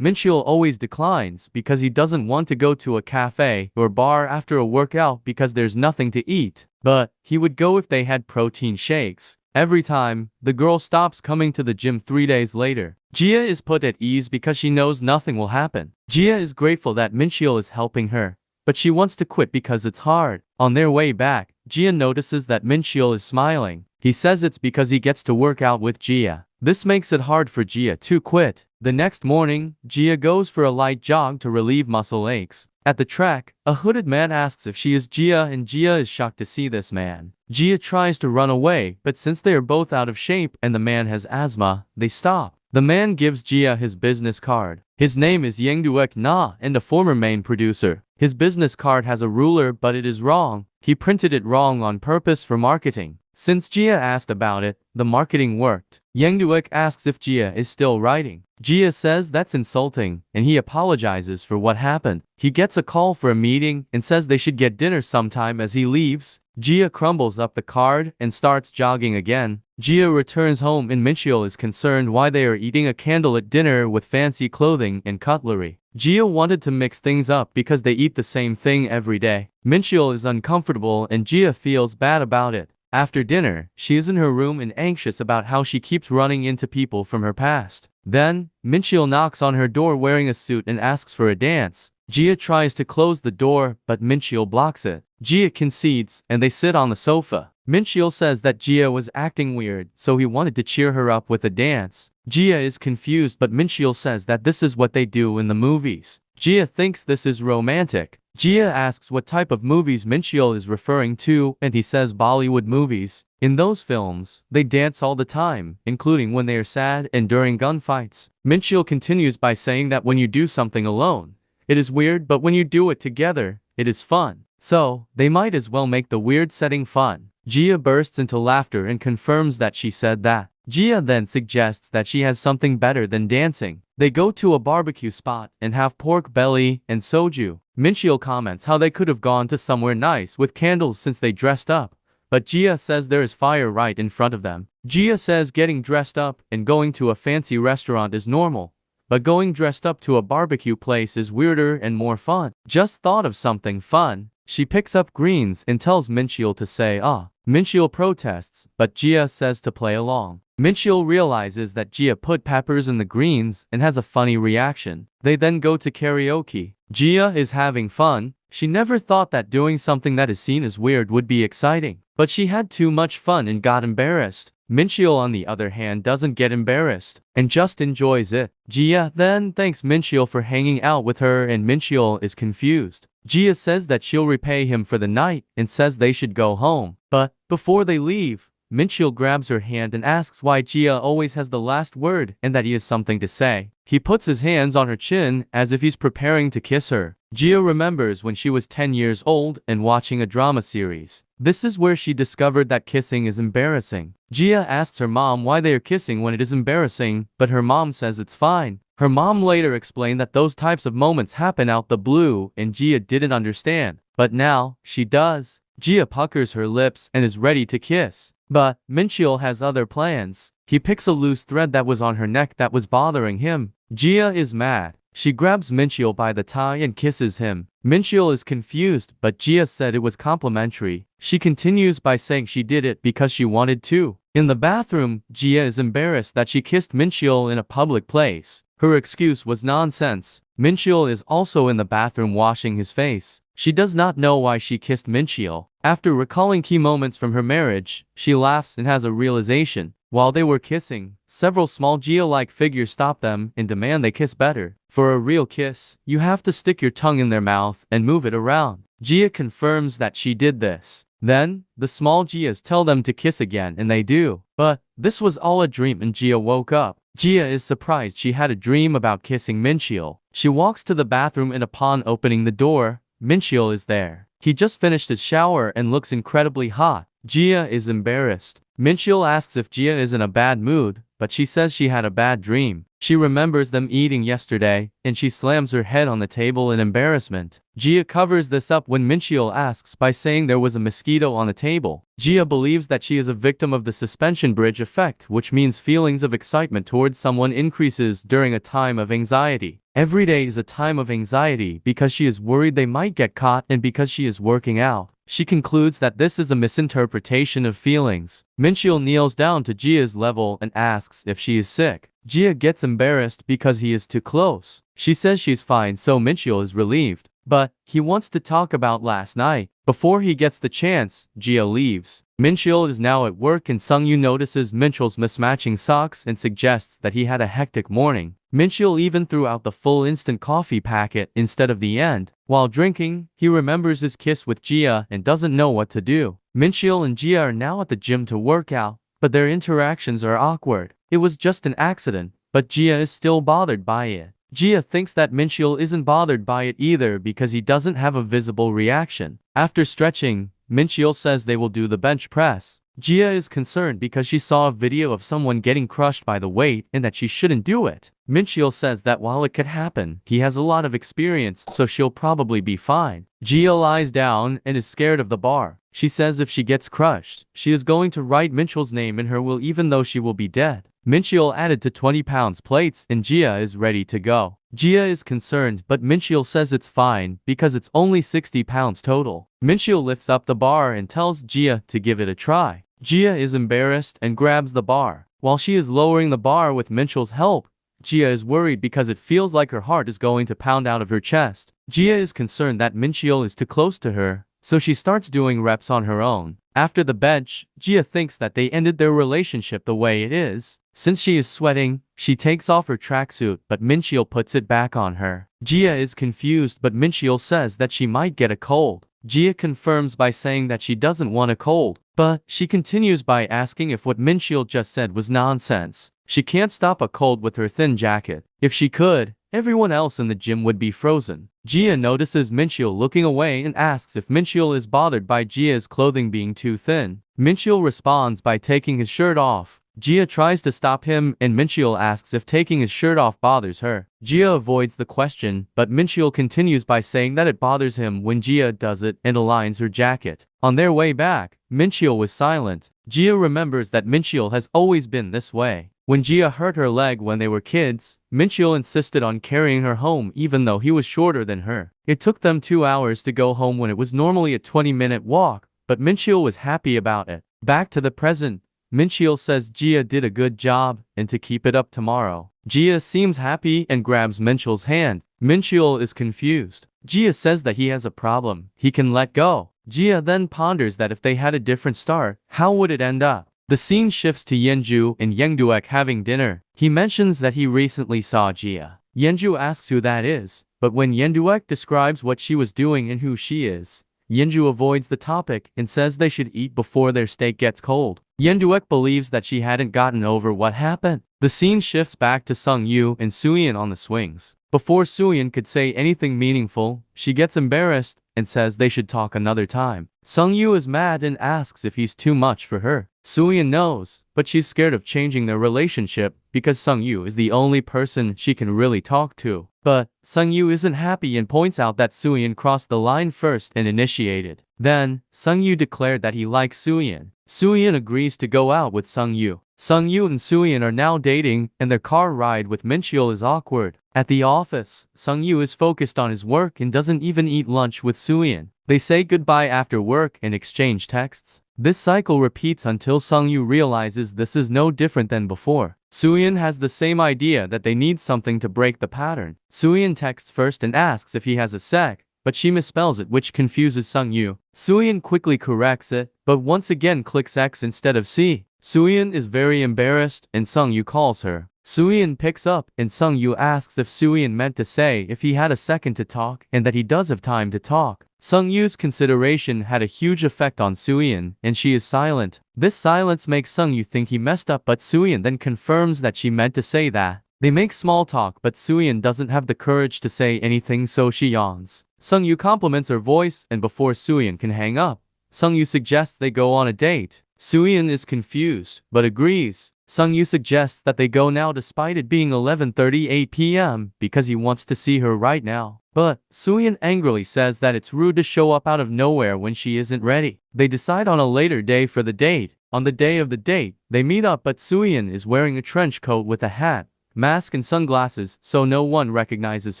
Mincheol always declines because he doesn't want to go to a cafe or bar after a workout because there's nothing to eat. But he would go if they had protein shakes. Every time, the girl stops coming to the gym 3 days later. Jia is put at ease because she knows nothing will happen. Jia is grateful that Mincheol is helping her, but she wants to quit because it's hard. On their way back, Jia notices that Mincheol is smiling. He says it's because he gets to work out with Jia. This makes it hard for Jia to quit. The next morning, Jia goes for a light jog to relieve muscle aches. At the track, a hooded man asks if she is Jia, and Jia is shocked to see this man. Jia tries to run away, but since they are both out of shape and the man has asthma, they stop. The man gives Jia his business card. His name is Yengduek Na and a former main producer. His business card has a ruler, but it is wrong. He printed it wrong on purpose for marketing. Since Jia asked about it, the marketing worked. Yengduek asks if Jia is still writing. Jia says that's insulting, and he apologizes for what happened. He gets a call for a meeting and says they should get dinner sometime. As he leaves, Jia crumbles up the card and starts jogging again. Jia returns home, and Mincheol is concerned why they are eating a candlelit dinner with fancy clothing and cutlery. Jia wanted to mix things up because they eat the same thing every day. Mincheol is uncomfortable and Jia feels bad about it. After dinner, she is in her room and anxious about how she keeps running into people from her past. Then, Mincheol knocks on her door wearing a suit and asks for a dance. Jia tries to close the door, but Mincheol blocks it. Jia concedes, and they sit on the sofa. Mincheol says that Jia was acting weird, so he wanted to cheer her up with a dance. Jia is confused, but Mincheol says that this is what they do in the movies. Jia thinks this is romantic. Jia asks what type of movies Mincheol is referring to, and he says Bollywood movies. In those films, they dance all the time, including when they are sad and during gunfights. Mincheol continues by saying that when you do something alone, it is weird, but when you do it together, it is fun. So, they might as well make the weird setting fun. Jia bursts into laughter and confirms that she said that. Jia then suggests that she has something better than dancing. They go to a barbecue spot and have pork belly and soju. Mincheol comments how they could have gone to somewhere nice with candles since they dressed up, but Jia says there is fire right in front of them. Jia says getting dressed up and going to a fancy restaurant is normal, but going dressed up to a barbecue place is weirder and more fun. Just thought of something fun. She picks up greens and tells Mincheol to say ah. Mincheol protests, but Jia says to play along. Mincheol realizes that Jia put peppers in the greens and has a funny reaction. They then go to karaoke. Jia is having fun. She never thought that doing something that is seen as weird would be exciting, but she had too much fun and got embarrassed. Mincheol, on the other hand, doesn't get embarrassed and just enjoys it. Jia then thanks Mincheol for hanging out with her, and Mincheol is confused. Jia says that she'll repay him for the night and says they should go home. But before they leave, Mincheol grabs her hand and asks why Jia always has the last word and that he has something to say. He puts his hands on her chin as if he's preparing to kiss her. Jia remembers when she was 10 years old and watching a drama series. This is where she discovered that kissing is embarrassing. Jia asks her mom why they are kissing when it is embarrassing, but her mom says it's fine. Her mom later explained that those types of moments happen out the blue and Jia didn't understand. But now, she does. Jia puckers her lips and is ready to kiss. But Mincheol has other plans. He picks a loose thread that was on her neck that was bothering him. Jia is mad. She grabs Mincheol by the tie and kisses him. Mincheol is confused, but Jia said it was complimentary. She continues by saying she did it because she wanted to. In the bathroom, Jia is embarrassed that she kissed Mincheol in a public place. Her excuse was nonsense. Mincheol is also in the bathroom washing his face. She does not know why she kissed Mincheol. After recalling key moments from her marriage, she laughs and has a realization. While they were kissing, several small Gia-like figures stop them and demand they kiss better. For a real kiss, you have to stick your tongue in their mouth and move it around. Gia confirms that she did this. Then, the small Gias tell them to kiss again and they do. But, this was all a dream and Gia woke up. Gia is surprised she had a dream about kissing Mincheol. She walks to the bathroom and upon opening the door, Mincheol is there. He just finished his shower and looks incredibly hot. Gia is embarrassed. Mincheol asks if Gia is in a bad mood, but she says she had a bad dream. She remembers them eating yesterday, and she slams her head on the table in embarrassment. Gia covers this up when Mincheol asks by saying there was a mosquito on the table. Gia believes that she is a victim of the suspension bridge effect, which means feelings of excitement towards someone increases during a time of anxiety. Every day is a time of anxiety because she is worried they might get caught and because she is working out. She concludes that this is a misinterpretation of feelings. Mincheol kneels down to Gia's level and asks if she is sick. Gia gets embarrassed because he is too close. She says she's fine, so Mincheol is relieved. But, he wants to talk about last night. Before he gets the chance, Gia leaves. Mincheol is now at work and Sungyu notices Mincheol's mismatching socks and suggests that he had a hectic morning. Mincheol even threw out the full instant coffee packet instead of the end. While drinking, he remembers his kiss with Gia and doesn't know what to do. Mincheol and Gia are now at the gym to work out, but their interactions are awkward. It was just an accident, but Gia is still bothered by it. Gia thinks that Mincheol isn't bothered by it either because he doesn't have a visible reaction. After stretching, Mincheol says they will do the bench press. Gia is concerned because she saw a video of someone getting crushed by the weight and that she shouldn't do it. Mincheol says that while it could happen, he has a lot of experience, so she'll probably be fine. Gia lies down and is scared of the bar. She says if she gets crushed, she is going to write Mincheol's name in her will even though she will be dead. Mincheol added to 20 pounds plates and Gia is ready to go. Gia is concerned but Mincheol says it's fine because it's only 60 pounds total. Mincheol lifts up the bar and tells Gia to give it a try. Gia is embarrassed and grabs the bar. While she is lowering the bar with Mincheol's help, Gia is worried because it feels like her heart is going to pound out of her chest. Gia is concerned that Mincheol is too close to her, so she starts doing reps on her own. After the bench, Gia thinks that they ended their relationship the way it is. Since she is sweating, she takes off her tracksuit but Mincheol puts it back on her. Gia is confused but Mincheol says that she might get a cold. Gia confirms by saying that she doesn't want a cold, but she continues by asking if what Mincheol just said was nonsense. She can't stop a cold with her thin jacket. If she could, everyone else in the gym would be frozen. Gia notices Mincheol looking away and asks if Mincheol is bothered by Gia's clothing being too thin. Mincheol responds by taking his shirt off. Gia tries to stop him and Mincheol asks if taking his shirt off bothers her. Gia avoids the question, but Mincheol continues by saying that it bothers him when Gia does it and aligns her jacket. On their way back, Mincheol was silent. Gia remembers that Mincheol has always been this way. When Gia hurt her leg when they were kids, Mincheol insisted on carrying her home even though he was shorter than her. It took them 2 hours to go home when it was normally a 20-minute walk, but Mincheol was happy about it. Back to the present, Mincheol says Gia did a good job and to keep it up tomorrow. Gia seems happy and grabs Mincheol's hand. Mincheol is confused. Gia says that he has a problem he can let go. Gia then ponders that if they had a different start, how would it end up? The scene shifts to Yenju and Yengduek having dinner. He mentions that he recently saw Gia. Yenju asks who that is, but when Yenduek describes what she was doing and who she is, Yenju avoids the topic and says they should eat before their steak gets cold. Yenduek believes that she hadn't gotten over what happened. The scene shifts back to Sungyu and Suyin on the swings. Before Suyin could say anything meaningful, she gets embarrassed and says they should talk another time. Sungyu is mad and asks if he's too much for her. Suyin knows, but she's scared of changing their relationship because Sungyu is the only person she can really talk to. But Sungyu isn't happy and points out that Suyin crossed the line first and initiated. Then, Sungyu declared that he likes Suyin. Suyin agrees to go out with Sungyu. Sungyu and Suyin are now dating, and their car ride with Mincheol is awkward. At the office, Sungyu is focused on his work and doesn't even eat lunch with Suyin. They say goodbye after work and exchange texts. This cycle repeats until Sungyu realizes this is no different than before. Suyin has the same idea that they need something to break the pattern. Suyin texts first and asks if he has a sec, but she misspells it, which confuses Sung-yu. Suyin quickly corrects it, but once again clicks X instead of C. Suyin is very embarrassed, and Sung-yu calls her. Suyin picks up, and Sung-yu asks if Suyin meant to say if he had a second to talk, and that he does have time to talk. Sung-yu's consideration had a huge effect on Suyin, and she is silent. This silence makes Sung-yu think he messed up, but Suyin then confirms that she meant to say that. They make small talk, but Suyin doesn't have the courage to say anything, so she yawns. Sung-yu compliments her voice, and before Suyin can hang up, Sung-yu suggests they go on a date. Suyin is confused, but agrees. Sung-yu suggests that they go now despite it being 11:38 p.m. because he wants to see her right now. But Suyin angrily says that it's rude to show up out of nowhere when she isn't ready. They decide on a later day for the date. On the day of the date, they meet up, but Suyin is wearing a trench coat with a hat, mask and sunglasses, so no one recognizes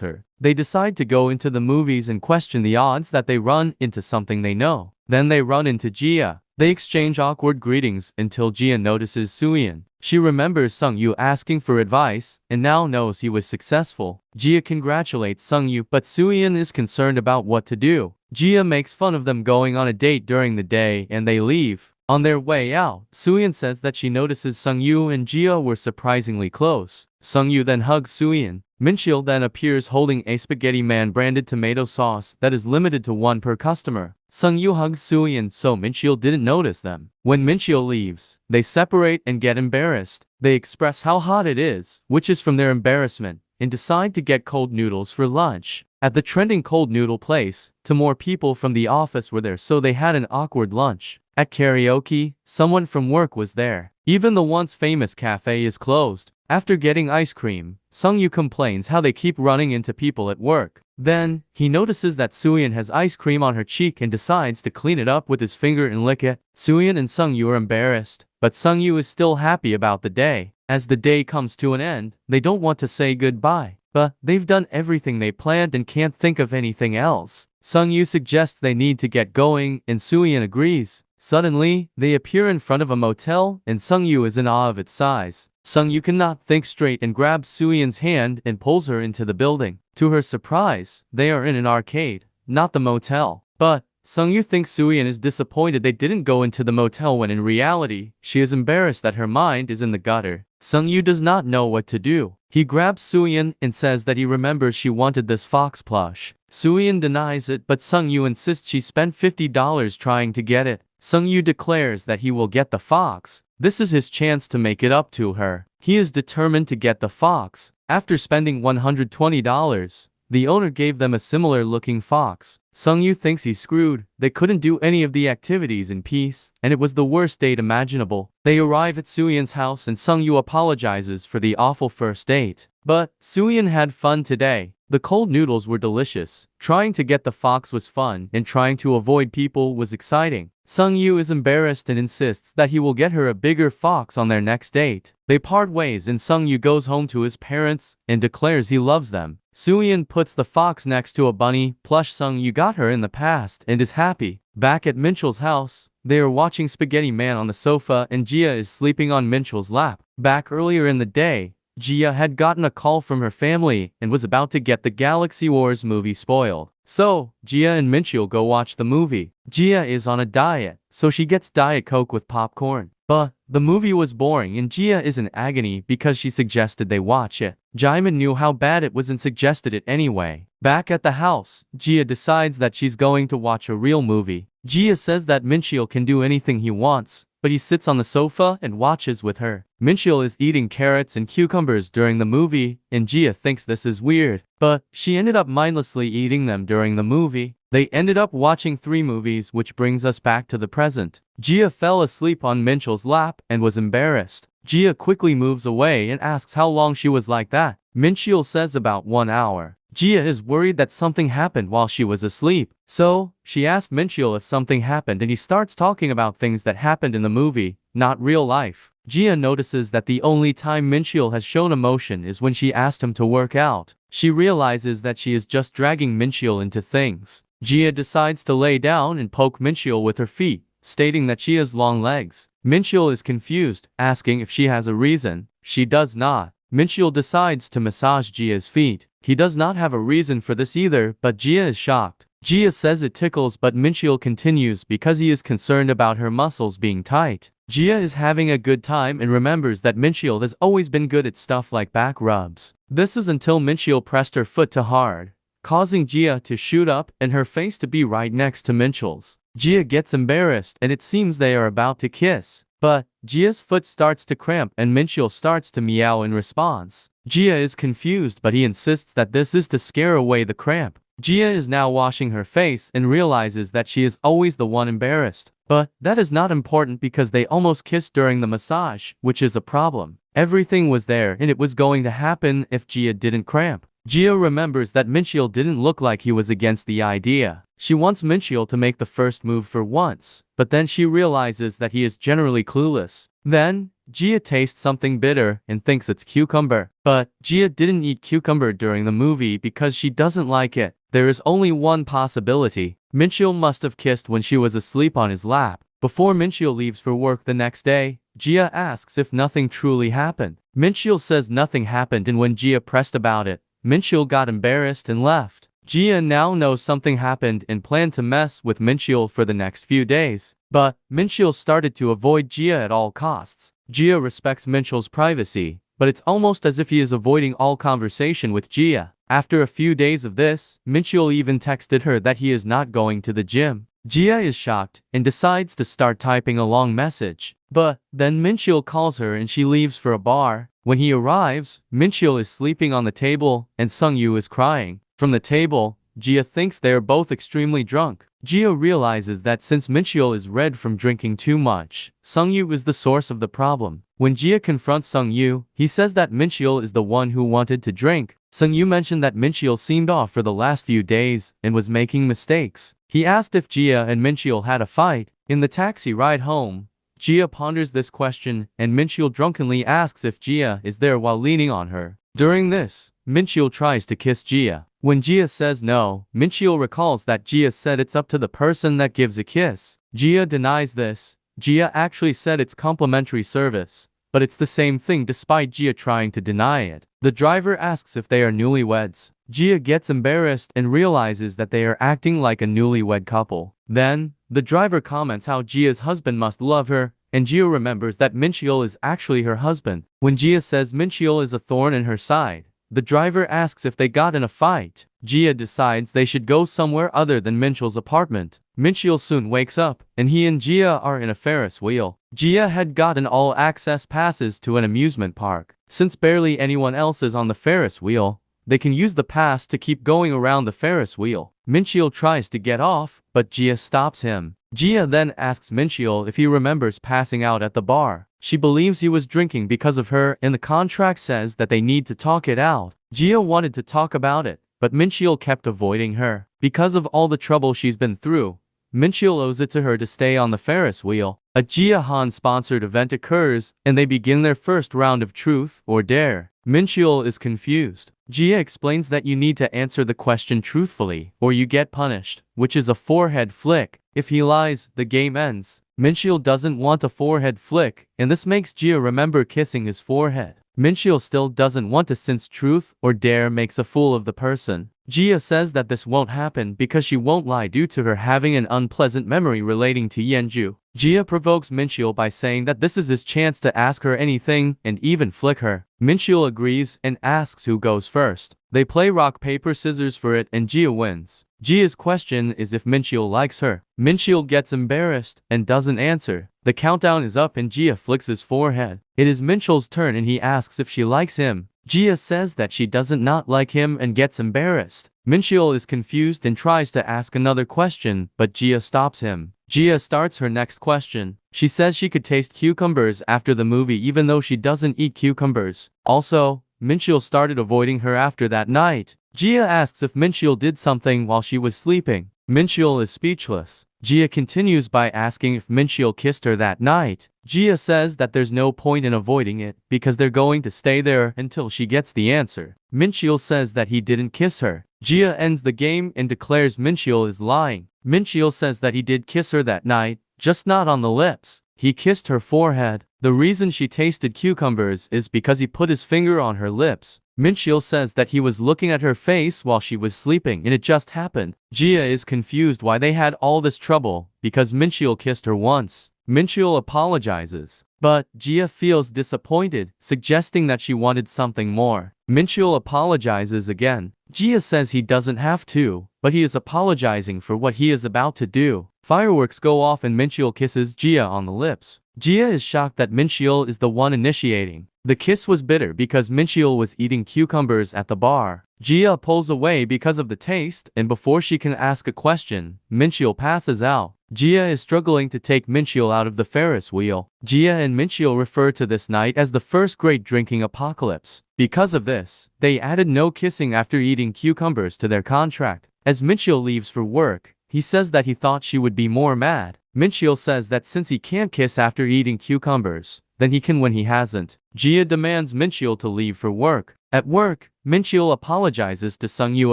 her. They decide to go into the movies and question the odds that they run into something they know. Then they run into Jia. They exchange awkward greetings until Jia notices Suyin. She remembers Sung-yu asking for advice, and now knows he was successful. Jia congratulates Sung-yu, but Suyin is concerned about what to do. Jia makes fun of them going on a date during the day, and they leave. On their way out, Suyin says that she notices Sung-yu and Jia were surprisingly close. Sung-yu then hugs Suyin. Minchil then appears holding a spaghetti man branded tomato sauce that is limited to one per customer. Sung-yu hugs Suyin, so Minchil didn't notice them. When Minchil leaves, they separate and get embarrassed. They express how hot it is, which is from their embarrassment, and decide to get cold noodles for lunch. At the trending cold noodle place, more people from the office were there, so they had an awkward lunch. At karaoke, someone from work was there. Even the once famous cafe is closed. After getting ice cream, Sung-yu complains how they keep running into people at work. Then, he notices that Suyin has ice cream on her cheek and decides to clean it up with his finger and lick it. Suyin and Sung-yu are embarrassed, but Sung-yu is still happy about the day. As the day comes to an end, they don't want to say goodbye, but they've done everything they planned and can't think of anything else. Sung-yu suggests they need to get going, and Suyin agrees. Suddenly, they appear in front of a motel, and Sung-yu is in awe of its size. Sung-yu cannot think straight and grabs Suyin's hand and pulls her into the building. To her surprise, they are in an arcade, not the motel. But Sung-yu thinks Suyin is disappointed they didn't go into the motel when in reality, she is embarrassed that her mind is in the gutter. Sung-yu does not know what to do. He grabs Suyin and says that he remembers she wanted this fox plush. Suyin denies it, but Sung-yu insists she spent $50 trying to get it. Sung-yu declares that he will get the fox. This is his chance to make it up to her. He is determined to get the fox. After spending $120, the owner gave them a similar-looking fox. Sung-yu thinks he's screwed. They couldn't do any of the activities in peace, and it was the worst date imaginable. They arrive at Suyin's house and Sung-yu apologizes for the awful first date. But Suyin had fun today. The cold noodles were delicious. Trying to get the fox was fun, and trying to avoid people was exciting. Sung-yu is embarrassed and insists that he will get her a bigger fox on their next date. They part ways and Sung-yu goes home to his parents and declares he loves them. Suyin puts the fox next to a bunny plush Sung-yu got her in the past and is happy. Back at Minchil's house, they are watching Spaghetti Man on the sofa and Jia is sleeping on Minchil's lap. Back earlier in the day, Jia had gotten a call from her family and was about to get the Galaxy Wars movie spoiled. So, Jia and Minchil go watch the movie. Jia is on a diet, so she gets Diet Coke with popcorn. But the movie was boring and Jia is in agony because she suggested they watch it. Jaimin knew how bad it was and suggested it anyway. Back at the house, Jia decides that she's going to watch a real movie. Jia says that Minchil can do anything he wants, but he sits on the sofa and watches with her. Minchil is eating carrots and cucumbers during the movie, and Jia thinks this is weird, but she ended up mindlessly eating them during the movie. They ended up watching 3 movies, which brings us back to the present. Jia fell asleep on Minchil's lap and was embarrassed. Jia quickly moves away and asks how long she was like that. Minchil says about 1 hour. Jia is worried that something happened while she was asleep. So, she asked Minchil if something happened and he starts talking about things that happened in the movie, not real life. Jia notices that the only time Minchil has shown emotion is when she asked him to work out. She realizes that she is just dragging Minchil into things. Jia decides to lay down and poke Minchil with her feet, stating that she has long legs. Minchil is confused, asking if she has a reason. She does not. Minchil decides to massage Jia's feet. He does not have a reason for this either, but Jia is shocked. Gia says it tickles, but Mincheol continues because he is concerned about her muscles being tight. Gia is having a good time and remembers that Mincheol has always been good at stuff like back rubs. This is until Mincheol pressed her foot too hard, causing Gia to shoot up and her face to be right next to Mincheol's. Gia gets embarrassed and it seems they are about to kiss. But Gia's foot starts to cramp and Mincheol starts to meow in response. Gia is confused, but he insists that this is to scare away the cramp. Gia is now washing her face and realizes that she is always the one embarrassed. But that is not important because they almost kissed during the massage, which is a problem. Everything was there and it was going to happen if Gia didn't cramp. Gia remembers that Mincheol didn't look like he was against the idea. She wants Mincheol to make the first move for once, but then she realizes that he is generally clueless. Then, Gia tastes something bitter and thinks it's cucumber. But Gia didn't eat cucumber during the movie because she doesn't like it. There is only one possibility. Mincheol must have kissed when she was asleep on his lap. Before Mincheol leaves for work the next day, Gia asks if nothing truly happened. Mincheol says nothing happened, and when Gia pressed about it, Mincheol got embarrassed and left. Gia now knows something happened and planned to mess with Mincheol for the next few days. But Mincheol started to avoid Gia at all costs. Gia respects Mincheol's privacy, but it's almost as if he is avoiding all conversation with Gia. After a few days of this, Mincheol even texted her that he is not going to the gym. Gia is shocked and decides to start typing a long message. But then Mincheol calls her and she leaves for a bar. When he arrives, Mincheol is sleeping on the table and Sungyu is crying. From the table, Gia thinks they are both extremely drunk. Gia realizes that since Mincheol is red from drinking too much, Sungyu is the source of the problem. When Gia confronts Sungyu, he says that Mincheol is the one who wanted to drink. Sungyu mentioned that Mincheol seemed off for the last few days and was making mistakes. He asked if Gia and Mincheol had a fight. In the taxi ride home, Gia ponders this question and Mincheol drunkenly asks if Gia is there while leaning on her. During this, Mincheol tries to kiss Gia. When Gia says no, Mincheol recalls that Gia said it's up to the person that gives a kiss. Gia denies this. Gia actually said it's complimentary service, but it's the same thing despite Gia trying to deny it. The driver asks if they are newlyweds. Gia gets embarrassed and realizes that they are acting like a newlywed couple. Then, the driver comments how Gia's husband must love her, and Gia remembers that Mincheol is actually her husband. When Gia says Mincheol is a thorn in her side, the driver asks if they got in a fight. Gia decides they should go somewhere other than Mincheol's apartment. Mincheol soon wakes up, and he and Gia are in a Ferris wheel. Gia had gotten all-access passes to an amusement park. Since barely anyone else is on the Ferris wheel, they can use the pass to keep going around the Ferris wheel. Mincheol tries to get off, but Gia stops him. Gia then asks Mincheol if he remembers passing out at the bar. She believes he was drinking because of her, and the contract says that they need to talk it out. Gia wanted to talk about it, but Mincheol kept avoiding her. Because of all the trouble she's been through, Mincheol owes it to her to stay on the Ferris wheel. A Gia Han-sponsored event occurs, and they begin their first round of truth or dare. Mincheol is confused. Gia explains that you need to answer the question truthfully, or you get punished, which is a forehead flick. If he lies, the game ends. Mincheol doesn't want a forehead flick, and this makes Gia remember kissing his forehead. Mincheol still doesn't want to since truth or dare makes a fool of the person. Gia says that this won't happen because she won't lie due to her having an unpleasant memory relating to Yenju. Gia provokes Mincheol by saying that this is his chance to ask her anything and even flick her. Mincheol agrees and asks who goes first. They play rock paper scissors for it and Gia wins. Gia's question is if Mincheol likes her. Mincheol gets embarrassed and doesn't answer. The countdown is up and Gia flicks his forehead. It is Mincheol's turn and he asks if she likes him. Gia says that she doesn't not like him and gets embarrassed. Mincheol is confused and tries to ask another question, but Gia stops him. Gia starts her next question. She says she could taste cucumbers after the movie even though she doesn't eat cucumbers. Also, Mincheol started avoiding her after that night. Gia asks if Mincheol did something while she was sleeping. Mincheol is speechless. Gia continues by asking if Mincheol kissed her that night. Gia says that there's no point in avoiding it because they're going to stay there until she gets the answer. Mincheol says that he didn't kiss her. Gia ends the game and declares Mincheol is lying. Mincheol says that he did kiss her that night, just not on the lips. he kissed her forehead. The reason she tasted cucumbers is because he put his finger on her lips. Mincheol says that he was looking at her face while she was sleeping and it just happened. Jia is confused why they had all this trouble because Mincheol kissed her once. Mincheol apologizes, but Jia feels disappointed, suggesting that she wanted something more. Mincheol apologizes again. Jia says he doesn't have to, but he is apologizing for what he is about to do. Fireworks go off and Mincheol kisses Jia on the lips. Jia is shocked that Mincheol is the one initiating. The kiss was bitter because Mincheol was eating cucumbers at the bar. Jia pulls away because of the taste, and before she can ask a question, Mincheol passes out. Jia is struggling to take Mincheol out of the Ferris wheel. Jia and Mincheol refer to this night as the first great drinking apocalypse. Because of this, they added no kissing after eating cucumbers to their contract. As Mincheol leaves for work, he says that he thought she would be more mad. Mincheol says that since he can't kiss after eating cucumbers, then he can when he hasn't. Jia demands Mincheol to leave for work. At work, Mincheol apologizes to Sungyu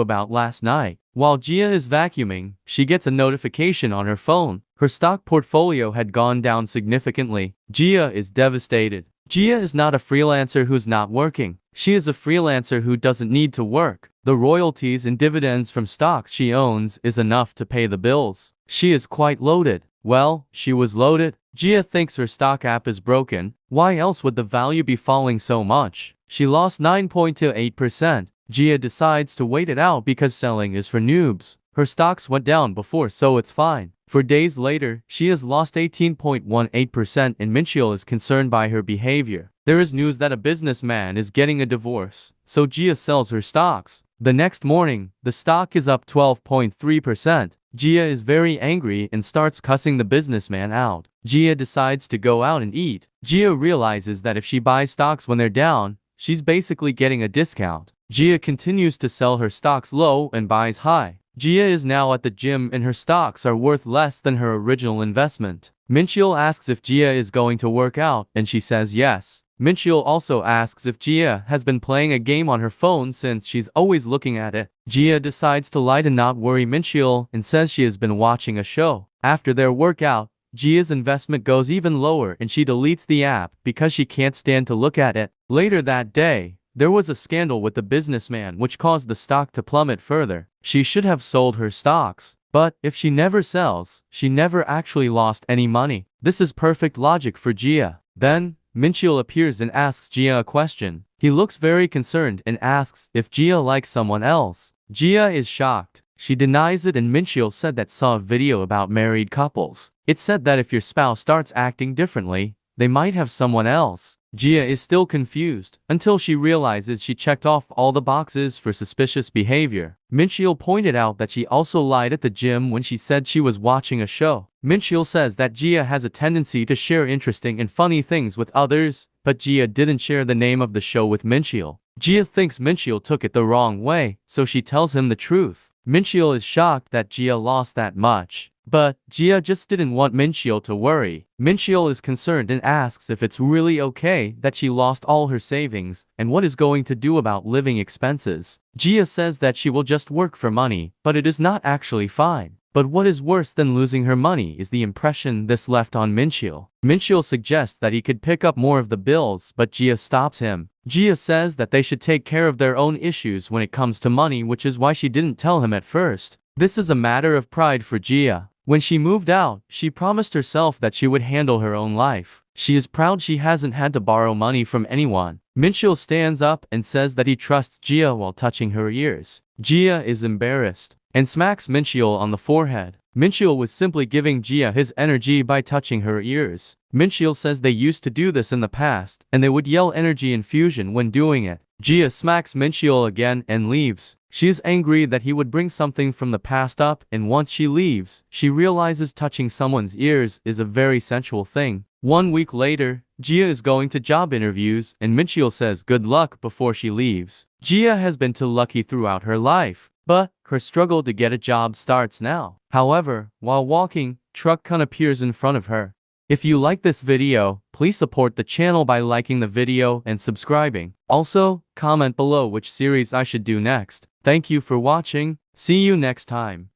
about last night. While Jia is vacuuming, she gets a notification on her phone. Her stock portfolio had gone down significantly. Jia is devastated. Jia is not a freelancer who's not working. She is a freelancer who doesn't need to work. The royalties and dividends from stocks she owns is enough to pay the bills. She is quite loaded. Well, she was loaded. Jia thinks her stock app is broken. Why else would the value be falling so much? She lost 9.28%. Jia decides to wait it out because selling is for noobs. Her stocks went down before, so it's fine. For days later, she has lost 18.18% and Mincheol is concerned by her behavior. There is news that a businessman is getting a divorce, so Jia sells her stocks. The next morning, the stock is up 12.3%. Jia is very angry and starts cussing the businessman out. Jia decides to go out and eat. Jia realizes that if she buys stocks when they're down, she's basically getting a discount. Jia continues to sell her stocks low and buys high. Jia is now at the gym and her stocks are worth less than her original investment. Mincheol asks if Jia is going to work out and she says yes. Mincheol also asks if Jia has been playing a game on her phone since she's always looking at it. Jia decides to lie to not worry Mincheol and says she has been watching a show. After their workout, Jia's investment goes even lower and she deletes the app because she can't stand to look at it. Later that day, there was a scandal with the businessman which caused the stock to plummet further. She should have sold her stocks, but if she never sells, she never actually lost any money. This is perfect logic for Jia. Then, Mincheol appears and asks Jia a question. He looks very concerned and asks if Jia likes someone else. Jia is shocked. She denies it and Mincheol said that saw a video about married couples. It said that if your spouse starts acting differently, they might have someone else. Jia is still confused, until she realizes she checked off all the boxes for suspicious behavior. Mincheol pointed out that she also lied at the gym when she said she was watching a show. Mincheol says that Jia has a tendency to share interesting and funny things with others, but Jia didn't share the name of the show with Mincheol. Jia thinks Mincheol took it the wrong way, so she tells him the truth. Mincheol is shocked that Jia lost that much. But Jia just didn't want Mincheol to worry. Mincheol is concerned and asks if it's really okay that she lost all her savings and what is going to do about living expenses. Jia says that she will just work for money, but it is not actually fine. But what is worse than losing her money is the impression this left on Mincheol. Mincheol suggests that he could pick up more of the bills, but Jia stops him. Jia says that they should take care of their own issues when it comes to money, which is why she didn't tell him at first. This is a matter of pride for Jia. When she moved out, she promised herself that she would handle her own life. She is proud she hasn't had to borrow money from anyone. Mincheol stands up and says that he trusts Jia while touching her ears. Jia is embarrassed and smacks Mincheol on the forehead. Mincheol was simply giving Jia his energy by touching her ears. Mincheol says they used to do this in the past, and they would yell energy infusion when doing it. Jia smacks Mincheol again and leaves. She is angry that he would bring something from the past up, and once she leaves, she realizes touching someone's ears is a very sensual thing. 1 week later, Jia is going to job interviews, and Mincheol says good luck before she leaves. Jia has been too lucky throughout her life, but her struggle to get a job starts now. However, while walking, Truck-kun appears in front of her. If you like this video, please support the channel by liking the video and subscribing. Also, comment below which series I should do next. Thank you for watching. See you next time.